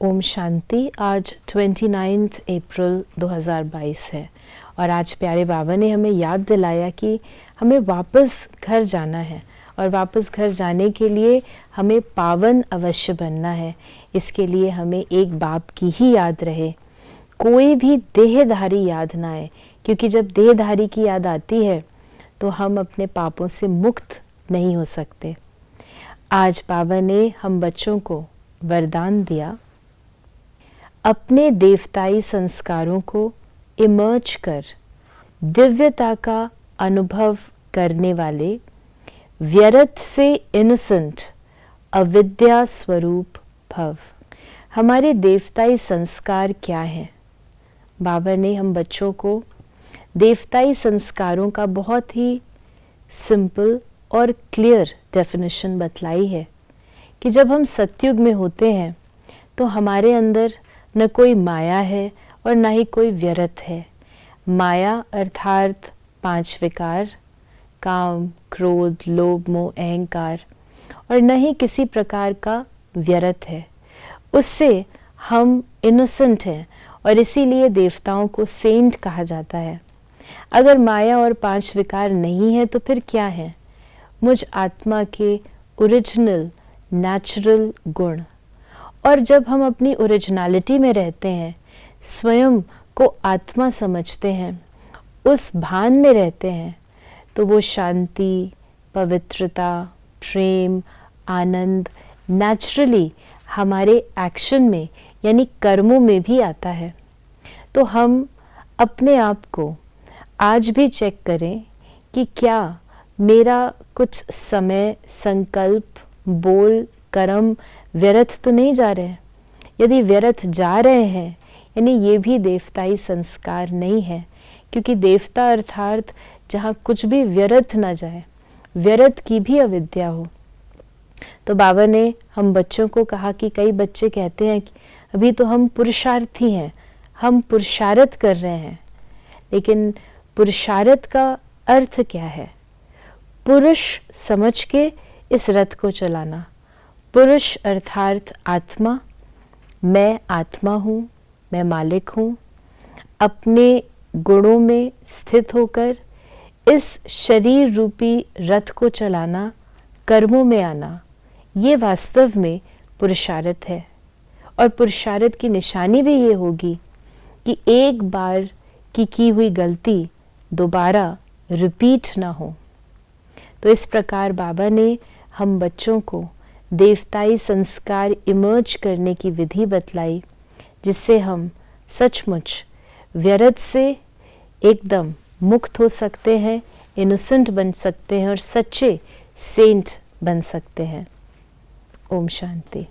ओम शांति। आज 29 अप्रैल 2022 है और आज प्यारे बाबा ने हमें याद दिलाया कि हमें वापस घर जाना है और वापस घर जाने के लिए हमें पावन अवश्य बनना है। इसके लिए हमें एक बाप की ही याद रहे, कोई भी देहधारी याद ना आए, क्योंकि जब देहधारी की याद आती है तो हम अपने पापों से मुक्त नहीं हो सकते। आज बाबा ने हम बच्चों को वरदान दिया, अपने देवताई संस्कारों को इमर्ज कर दिव्यता का अनुभव करने वाले व्यर्थ से इनोसेंट अविद्या स्वरूप भव। हमारे देवताई संस्कार क्या हैं? बाबा ने हम बच्चों को देवताई संस्कारों का बहुत ही सिंपल और क्लियर डेफिनेशन बतलाई है कि जब हम सतयुग में होते हैं तो हमारे अंदर न कोई माया है और न ही कोई व्यर्थ है। माया अर्थात 5 विकार, काम, क्रोध, लोभ, मोह, अहंकार, और न ही किसी प्रकार का व्यर्थ है। उससे हम इनोसेंट हैं और इसीलिए देवताओं को सेंट कहा जाता है। अगर माया और 5 विकार नहीं है तो फिर क्या है? मुझ आत्मा के ओरिजिनल नेचुरल गुण। और जब हम अपनी ओरिजिनलिटी में रहते हैं, स्वयं को आत्मा समझते हैं, उस भान में रहते हैं, तो वो शांति, पवित्रता, प्रेम, आनंद नेचुरली हमारे एक्शन में यानी कर्मों में भी आता है। तो हम अपने आप को आज भी चेक करें कि क्या मेरा कुछ समय, संकल्प, बोल, कर्म व्यर्थ तो नहीं जा रहे हैं। यदि व्यर्थ जा रहे हैं यानी ये भी देवताई संस्कार नहीं है, क्योंकि देवता अर्थात जहाँ कुछ भी व्यर्थ ना जाए, व्यर्थ की भी अविद्या हो। तो बाबा ने हम बच्चों को कहा कि कई बच्चे कहते हैं कि अभी तो हम पुरुषार्थी हैं, हम पुरुषार्थ कर रहे हैं, लेकिन पुरुषार्थ का अर्थ क्या है? पुरुष समझ के इस रथ को चलाना। पुरुष अर्थात आत्मा, मैं आत्मा हूँ, मैं मालिक हूँ। अपने गुणों में स्थित होकर इस शरीर रूपी रथ को चलाना, कर्मों में आना, ये वास्तव में पुरुषार्थ है। और पुरुषार्थ की निशानी भी ये होगी कि एक बार की हुई गलती दोबारा रिपीट ना हो। तो इस प्रकार बाबा ने हम बच्चों को देवताई संस्कार इमर्ज करने की विधि बतलाई, जिससे हम सचमुच व्यर्थ से एकदम मुक्त हो सकते हैं, इनोसेंट बन सकते हैं और सच्चे सेंट बन सकते हैं। ओम शांति।